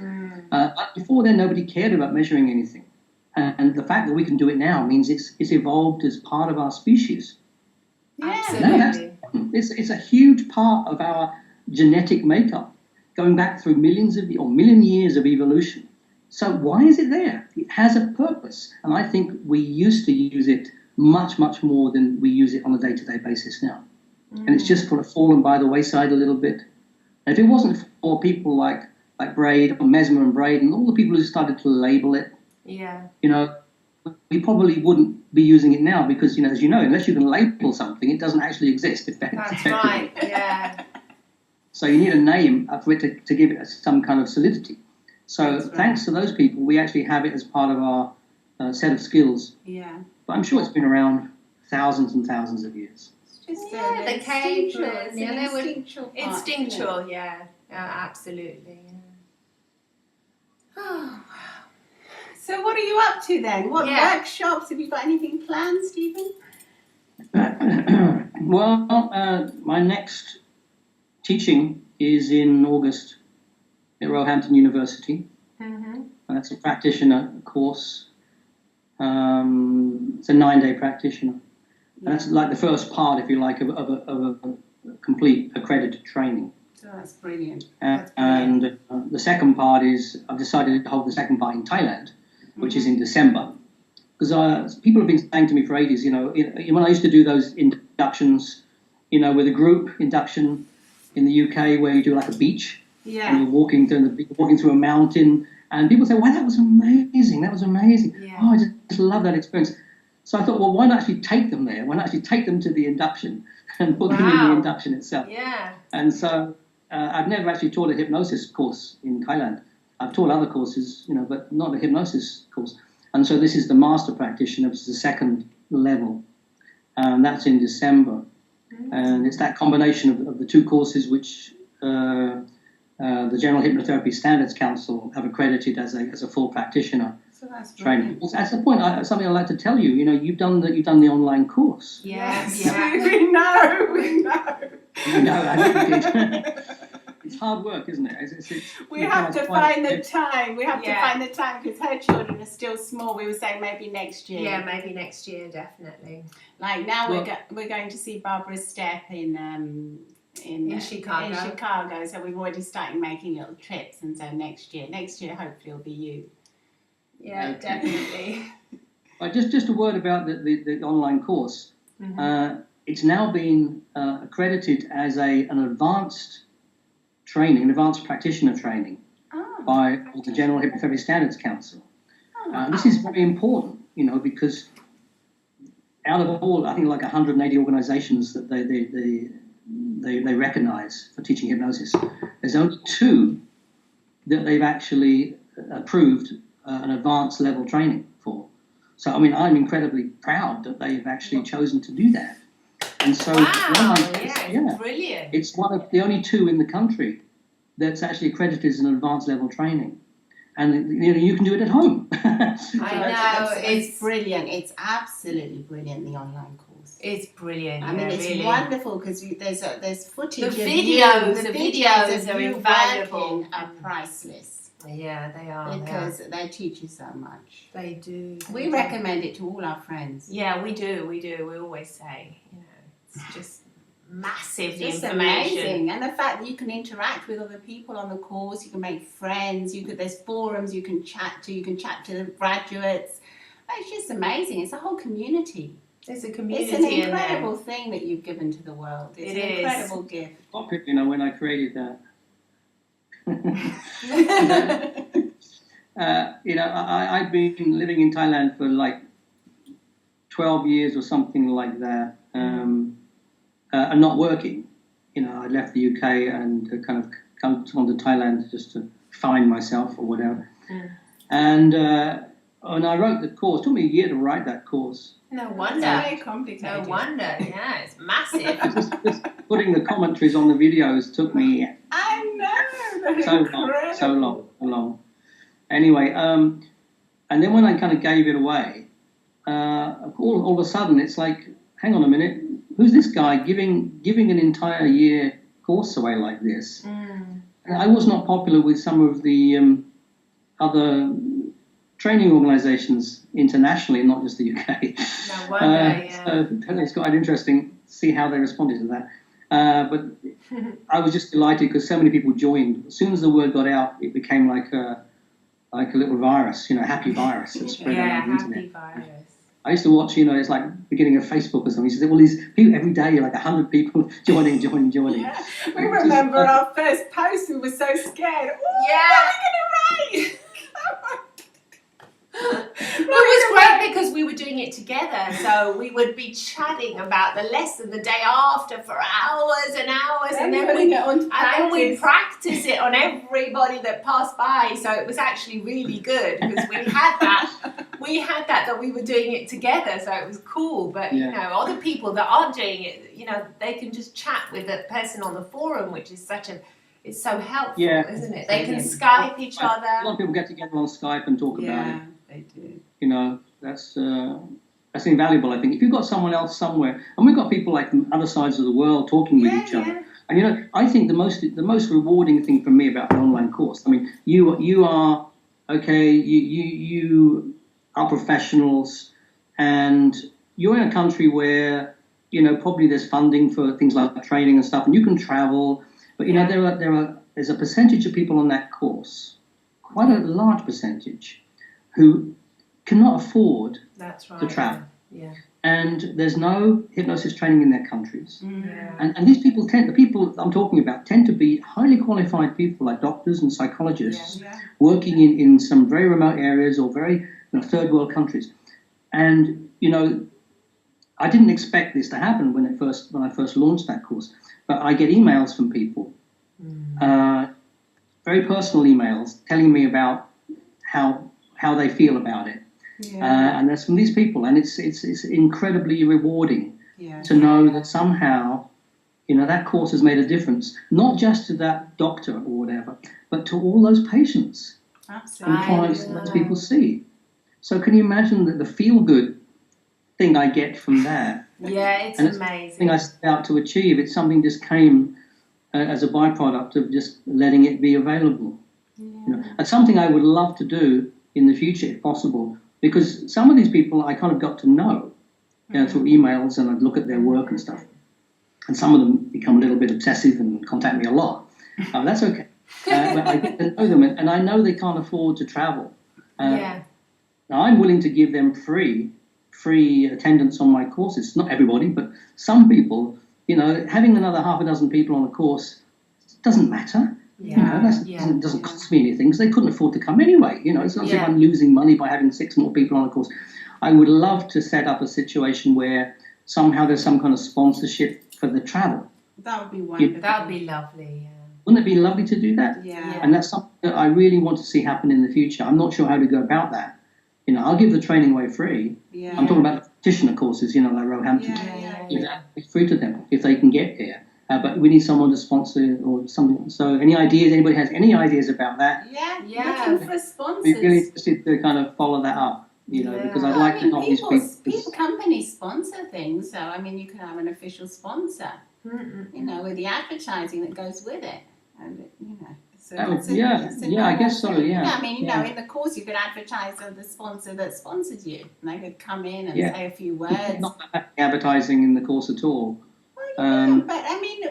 But before then, nobody cared about measuring anything. And the fact that we can do it now means it's evolved as part of our species. Absolutely. It's a huge part of our genetic makeup, going back through million years of evolution. So why is it there? It has a purpose, and I think we used to use it much, much more than we use it on a day-to-day basis now. And it's just sort of fallen by the wayside a little bit. And if it wasn't for people like Braid, or Mesmer and Braid, and all the people who started to label it, we probably wouldn't be using it now because, as you know, unless you can label something, it doesn't actually exist. That's right, yeah. So you need a name for it to give it some kind of solidity. So thanks to those people, we actually have it as part of our set of skills. Yeah. But I'm sure it's been around thousands and thousands of years. It's just the cavemen, they were instinctual, yeah. Absolutely. Yeah. So what are you up to then? What workshops? Have you got anything planned, Stephen? Well, my next teaching is in August at Roehampton University. And that's a practitioner course. It's a 9-day practitioner. And that's like the first part, if you like, of a complete accredited training. So that's brilliant. And the second part is, I've decided to hold the second part in Thailand, which is in December. Because people have been saying to me for ages, when I used to do those inductions, with a group induction in the UK where you do like a beach, and you're walking through a mountain, and people say, wow, that was amazing. Yeah. Oh, I just love that experience. So I thought, well, why not actually take them there? Why not actually take them to the induction and put them in the induction itself? Yeah. And so I've never actually taught a hypnosis course in Thailand. I've taught other courses, but not a hypnosis course. And so this is the master practitioner, which is the second level. And that's in December. And it's that combination of the two courses which the General Hypnotherapy Standards Council have accredited as a full practitioner. So that's training. That's the point. Something I'd like to tell you. You've done the online course. Yes. We know. I did. It's hard work, isn't it? We have to find the time. We have to find the time because her children are still small. We were saying maybe next year. Yeah, maybe next year, definitely. Like now we're going to see Barbara Stepp in Chicago. So we've already started making little trips, and so next year hopefully it'll be you. Yeah, definitely. Just a word about the online course. It's now been accredited as an advanced training, an advanced practitioner training by the General Hypnotherapy Standards Council. This is very important, because out of all, I think like 180 organizations that they recognize for teaching hypnosis, there's only 2 that they've actually approved an advanced level training for. So, I'm incredibly proud that they've actually chosen to do that. And so, brilliant. It's one of the only 2 in the country that's actually accredited as an advanced level training. And, you can do it at home. I know, it's brilliant. It's absolutely brilliant, the online course. It's brilliant. It's wonderful because there's footage. The videos are invaluable. Are priceless. Yeah, they are. Because they teach you so much. They do. We recommend it to all our friends. Yeah, we do. We always say, it's just massive. It's just amazing. And the fact that you can interact with other people on the course, you can make friends, there's forums you can chat to the graduates. It's just amazing. It's a whole community. It's a community. It's an incredible thing that you've given to the world. It's an incredible gift. When I created that. I've been living in Thailand for like 12 years or something like that, and not working. I left the UK and kind of come to Thailand just to find myself or whatever. And when I wrote the course, it took me a year to write that course. No wonder. It's very complicated. No wonder. Yeah, it's massive. just putting the commentaries on the videos took me. I know. So long. Anyway, and then when I kind of gave it away, all of a sudden it's like, hang on a minute, who's this guy giving an entire year course away like this? And I was not popular with some of the other training organisations internationally, not just the UK. No wonder, So it's quite interesting to see how they responded to that. But I was just delighted because so many people joined. As soon as the word got out, it became like a little virus, happy virus that spread around the internet. Happy virus. I used to watch, it's like beginning of Facebook or something. You see all these people every day, like 100 people joining. Yeah. We remember our first post, we were so scared. Oh, Yeah. what are we going to write? It was great because we were doing it together, so we would be chatting about the lesson the day after for hours and hours, and then we'd practice it on everybody that passed by. So it was actually really good because we had that we were doing it together, so it was cool. But other people that aren't doing it, they can just chat with the person on the forum, which is it's so helpful, isn't it? They can Skype each other. A lot of people get together on Skype and talk about it. They do. That's invaluable, I think. If you've got someone else somewhere, and we've got people like from other sides of the world talking with each other, and I think the most rewarding thing for me about the online course, I mean, you are okay, you are professionals, and you're in a country where probably there's funding for things like training and stuff, and you can travel, but there's a percentage of people on that course, quite a large percentage, who cannot afford to travel. Yeah. And there's no hypnosis training in their countries. Yeah. And these people the people I'm talking about tend to be highly qualified people like doctors and psychologists working in some very remote areas or very third world countries. And, I didn't expect this to happen when I first launched that course, but I get emails from people, very personal emails telling me about how they feel about it, and that's from these people, and it's incredibly rewarding to know that somehow that course has made a difference, not just to that doctor or whatever, but to all those patients and clients that those people see. So can you imagine the feel good thing I get from that? Yeah, it's amazing. It's something I set out to achieve. It's something just came as a byproduct of just letting it be available. It's something I would love to do in the future if possible, because some of these people I kind of got to know through emails, and I'd look at their work and stuff, and some of them become a little bit obsessive and contact me a lot. That's okay. But I get to know them, and I know they can't afford to travel. Now I'm willing to give them free attendance on my courses. Not everybody, but some people. Having another half a dozen people on a course doesn't matter. It doesn't cost me anything because they couldn't afford to come anyway. It's not as if I'm losing money by having 6 more people on a course. I would love to set up a situation where somehow there's some kind of sponsorship for the travel. That would be wonderful. That would be lovely. Yeah. Wouldn't it be lovely to do that? Yeah. And that's something that I really want to see happen in the future. I'm not sure how to go about that. I'll give the training away free. Yeah. I'm talking about practitioner courses, like Roehampton. It's free to them if they can get here. But we need someone to sponsor or something. So anybody has any ideas about that? Looking for sponsors. We're really interested to kind of follow that up, because I'd like to help these people. Companies sponsor things, so you can have an official sponsor, with the advertising that goes with it, and So I guess so. Yeah. In the course you could advertise on the sponsor that sponsors you, and they could come in and say a few words. Not advertising in the course at all. But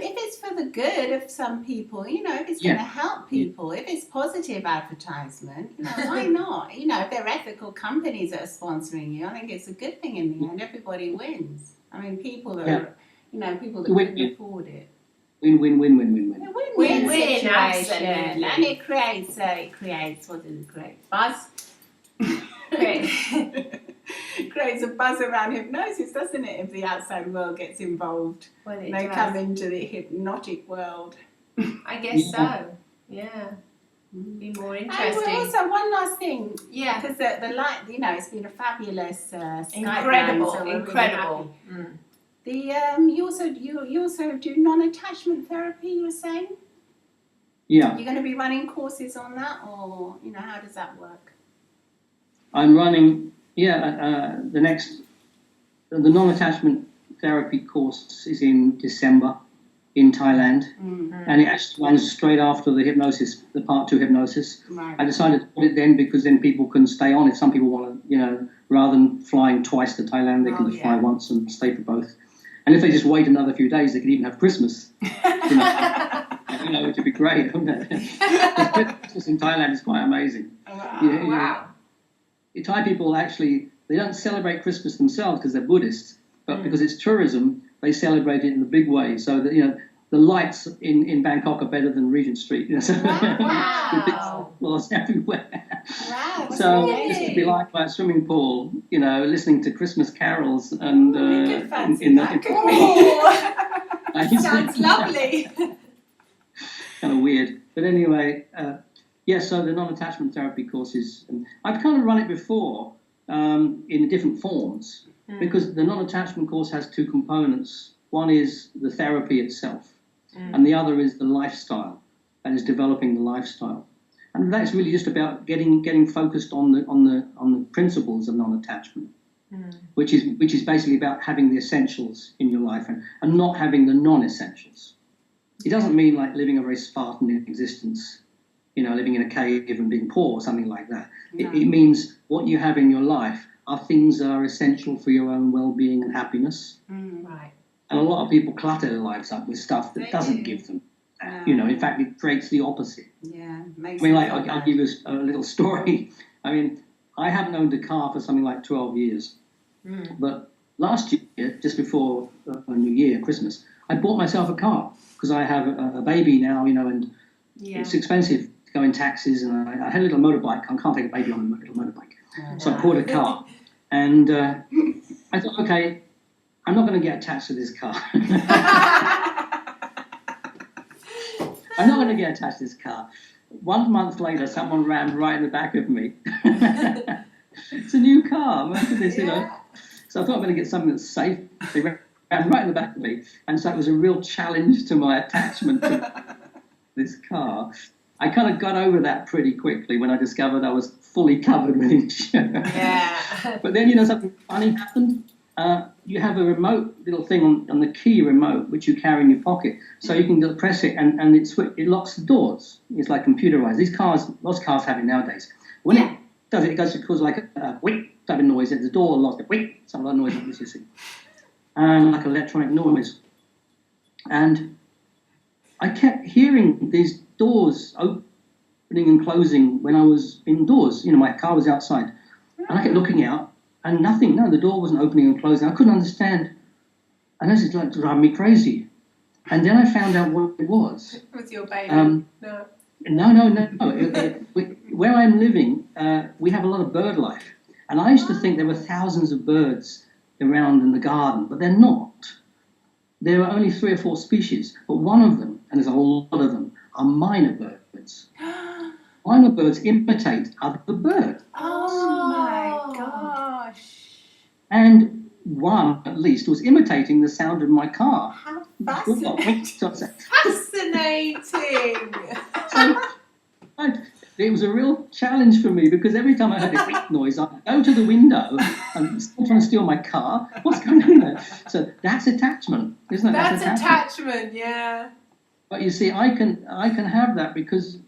if it's for the good of some people, if it's going to help people, if it's positive advertisement, why not? If they're ethical companies that are sponsoring you, I think it's a good thing in the end. Everybody wins. People that are, people that can afford it. Win. Win-win situation, absolutely. and it creates what does it create? Buzz. Creates a buzz around hypnosis, doesn't it? If the outside world gets involved, they come into the hypnotic world. I guess so. Yeah. Be more interesting. And also one last thing, because the light, it's been a fabulous, incredible. Really you also do non-attachment therapy. You were saying? Yeah. You're going to be running courses on that, or how does that work? I'm running. The non-attachment therapy course is in December in Thailand, and it actually runs straight after the part 2 hypnosis. Right. I decided to put it then because then people can stay on. If some people want to, rather than flying twice to Thailand, they can just fly once and stay for both. And if they just wait another few days, they could even have Christmas. Which would be great, wouldn't it? Christmas in Thailand is quite amazing. Wow. Thai people actually They don't celebrate Christmas themselves because they're Buddhists, but because it's tourism, they celebrate it in a big way. So that, the lights in Bangkok are better than Regent Street. So Wow. floors everywhere. Wow. So really? this would be like by a swimming pool, listening to Christmas carols and We could fancy in that, the couldn't we? Oh, sounds lovely. kind of weird. But anyway, so the non-attachment therapy courses, I've kind of run it before in different forms because the non-attachment course has two components. One is the therapy itself, and the other is the lifestyle, and is developing the lifestyle. And that's really just about getting focused on the principles of non-attachment, which is basically about having the essentials in your life and not having the non-essentials. It doesn't mean like living a very Spartan existence, living in a cave and being poor or something like that. No. It means what you have in your life are things that are essential for your own well-being and happiness. Right. And a lot of people clutter their lives up with stuff that doesn't give them that. In fact, it creates the opposite. Yeah. I'll give you a little story. I haven't owned a car for something like 12 years. But last year, just before New Year, Christmas, I bought myself a car because I have a baby now, and it's expensive to go in taxis. And I had a little motorbike. I can't take a baby on a little motorbike. So I bought a car. And I thought, okay, I'm not going to get attached to this car. I'm not going to get attached to this car. 1 month later, someone ran right in the back of me. It's a new car. Look at this, So I thought I'm going to get something that's safe. They ran right in the back of me. And so it was a real challenge to my attachment to this car. I kind of got over that pretty quickly when I discovered I was fully covered with insurance. Yeah. But then, something funny happened. You have a remote little thing on the key remote, which you carry in your pocket. So you can press it and it locks the doors. It's like computerized. Most cars have it nowadays. When it does it, it causes like a whip type of noise. The door locks, a whip, some other noise like this, you see. And like electronic noise. And I kept hearing these doors opening and closing when I was indoors. My car was outside. And I kept looking out. And the door wasn't opening and closing. I couldn't understand. And this is like driving me crazy. And then I found out what it was. With your baby? No. Where I'm living, we have a lot of bird life. And I used to think there were thousands of birds around in the garden, but they're not. There are only 3 or 4 species. But one of them, and there's a whole lot of them, are minor birds. Minor birds imitate other birds. Oh my gosh. And one, at least, was imitating the sound of my car. How fascinating. Fascinating. It was a real challenge for me because every time I heard a quick noise, I'd go to the window and still trying to steal my car. What's going on there? So that's attachment, isn't it? That's attachment, yeah. But you see, I can have that because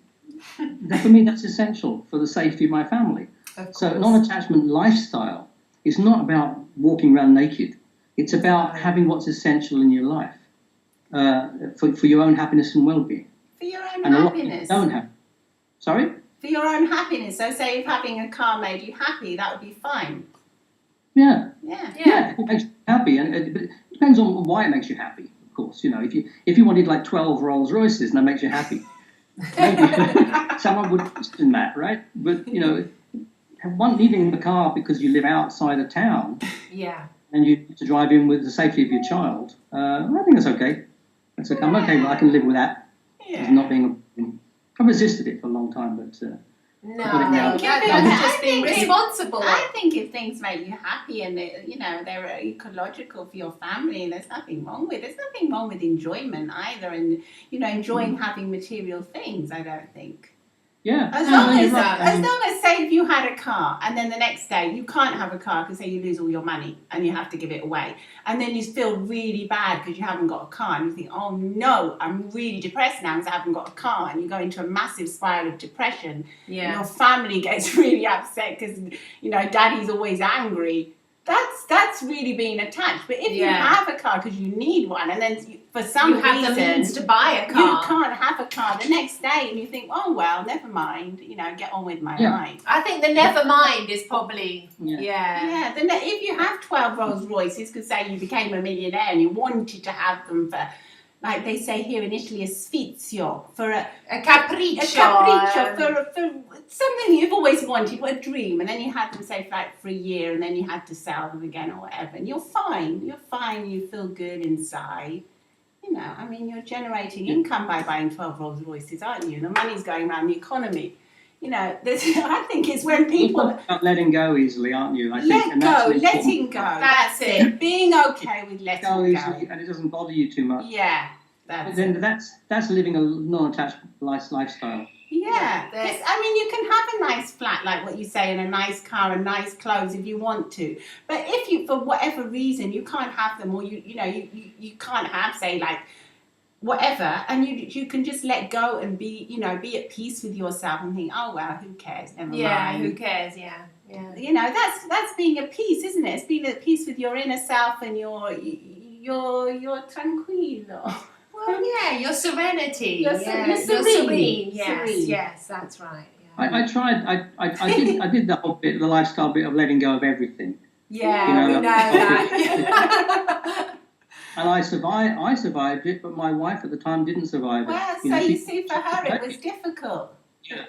for me that's essential for the safety of my family. So non-attachment lifestyle is not about walking around naked. It's about having what's essential in your life for your own happiness and well-being. For your own and happiness. Don't have. Sorry? For your own happiness. So say if having a car made you happy, that would be fine. Yeah. Yeah. It makes you happy, and it depends on why it makes you happy. Of course, if you wanted like 12 Rolls Royces and that makes you happy, maybe someone would question that, right? But one needing the car because you live outside of town, and you need to drive in with the safety of your child. I think that's okay. That's okay. I'm okay. Well, I can live with that. Yeah. As not being I've resisted it for a long time, but that's just being responsible. I think if things make you happy and they're ecological for your family, there's nothing wrong with. There's nothing wrong with enjoyment either, and enjoying having material things. I don't think. Yeah. As long as say if you had a car and then the next day you can't have a car because say you lose all your money and you have to give it away, and then you feel really bad because you haven't got a car and you think, oh no, I'm really depressed now because I haven't got a car, and you go into a massive spiral of depression. Yeah. Your family gets really upset because daddy's always angry. That's really being attached. But if you Yeah. have a car because you need one, and then for some You have reason the means to buy a you car. can't have a car the next day, and you think, oh well, never mind, get on with my Yeah. life. I think the never mind is probably, Yeah. Yeah, then if you have 12 Rolls Royces, because say you became a millionaire and you wanted to have them for, like they say here in Italy, a sfizio, for a capriccio. for something you've always wanted, a dream, and then you had them say for a year, and then you had to sell them again or whatever, and you're fine, you feel good inside. I mean, you're generating income by buying 12 Rolls Royces, aren't you? The money's going around the economy. I think it's when people about letting go easily, aren't you? I think, letting go. That's it. Being okay with letting go, easily, and it doesn't bother you too much. Yeah, that's living a non-attached lifestyle. Yeah, I mean, you can have a nice flat, like what you say, and a nice car and nice clothes if you want to. But if you, for whatever reason, you can't have them, or you can't have, say, like, whatever, and you can just let go and be at peace with yourself and think, oh well, who cares? Never mind. Who cares? Yeah. That's being at peace, isn't it? It's being at peace with your inner self and your tranquillo. Well, yeah, your serenity. You're serene. Yes, that's right. Yeah. I tried. I did the whole bit, the lifestyle bit of letting go of everything. Yeah, we know that. And I survived it, but my wife at the time didn't survive it. Well, you see, for her it was difficult. Yeah.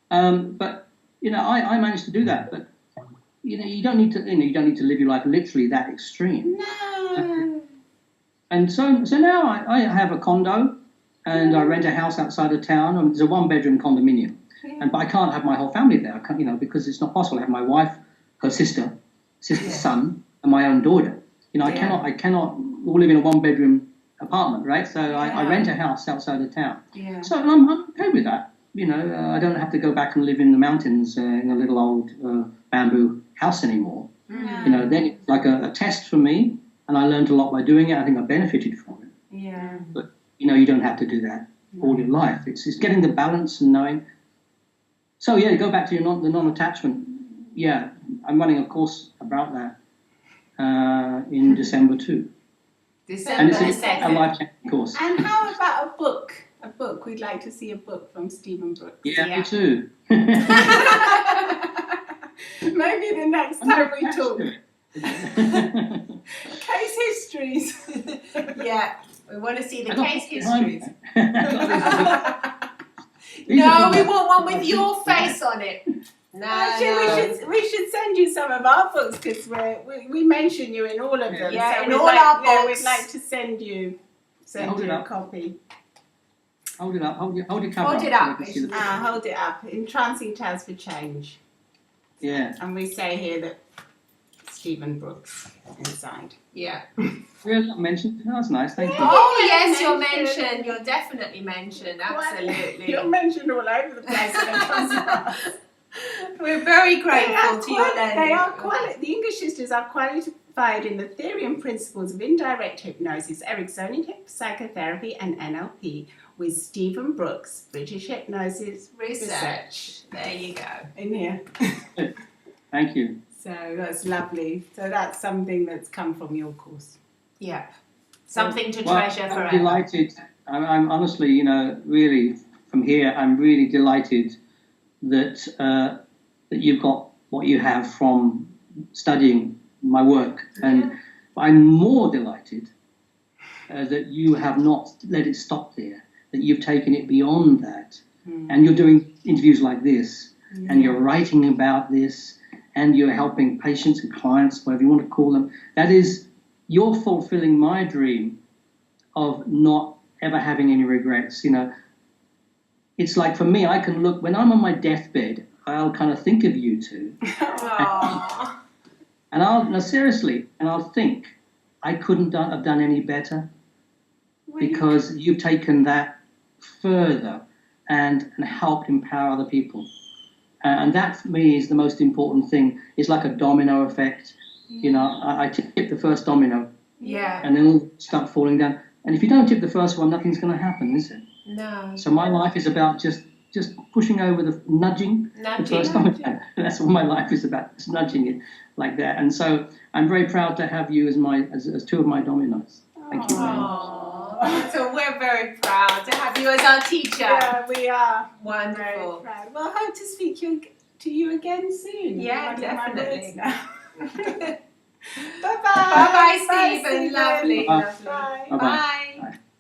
But I managed to do that. But you don't need to live your life literally that extreme. No. And so now I have a condo, and I rent a house outside of town. I mean, there's a 1-bedroom condominium, but I can't have my whole family there. I can't, because it's not possible. I have my wife, her sister's son, and my own daughter. I cannot all live in a 1-bedroom apartment, right? So I rent a house outside of town. Yeah. So I'm okay with that. I don't have to go back and live in the mountains in a little old bamboo house anymore. Mm. Then it's like a test for me, and I learned a lot by doing it. I think I benefited from it. Yeah. But you don't have to do that all your life. It's getting the balance and knowing. So to go back to the non-attachment. Yeah, I'm running a course about that in December too. And it's a life-changing course. And how about a book? A book. We'd like to see a book from Stephen Brooks. Yeah, me too. Maybe the next time we talk. Case histories. Yeah, we want to see the case histories. No, we want one with your face on it. No, Actually, we should send you some of our books because we mention you in all of them. Yeah, so in all our books. We'd like to send you a copy. Hold it up. Hold your camera Hold it up. Hold it up. Entrancing Tales for Change. Yeah. And we say here that Stephen Brooks inside. Yeah. We're not mentioned. That's nice. Thank you. Oh yes, you're mentioned. You're definitely mentioned. Absolutely. You're mentioned all over the place. We're very grateful to your learning. The English sisters are qualified in the theory and principles of indirect hypnosis, Ericksonian psychotherapy, and NLP with Stephen Brooks, British Hypnosis Research. There you go. In here. Thank you. So that's lovely. So that's something that's come from your course. Yep. Something to treasure forever. I'm delighted. I'm honestly, really from here, I'm really delighted that that you've got what you have from studying my work, and I'm more delighted that you have not let it stop there, that you've taken it beyond that, and you're doing interviews like this, and you're writing about this, and you're helping patients and clients, whatever you want to call them. That is, you're fulfilling my dream of not ever having any regrets. It's like, for me, I can look, when I'm on my deathbed, I'll kind of think of you two. And I'll think, I couldn't have done any better, because you've taken that further and helped empower other people. And that, for me, is the most important thing. It's like a domino effect. I tip the first domino. Yeah. And then all start falling down. And if you don't tip the first one, nothing's going to happen, is it? No. So my life is about just just pushing over the nudging. The first time that's what my life is about, just nudging it like that. And so I'm very proud to have you as two of my dominos. Thank you very much. So we're very proud to have you as our teacher. Yeah, we are. Wonderful. Very proud. Well, I hope to speak to you again soon. Yeah, definitely. Bye-bye. Bye-bye, Stephen. Lovely. Bye. Lovely. Bye-bye. Bye. Bye.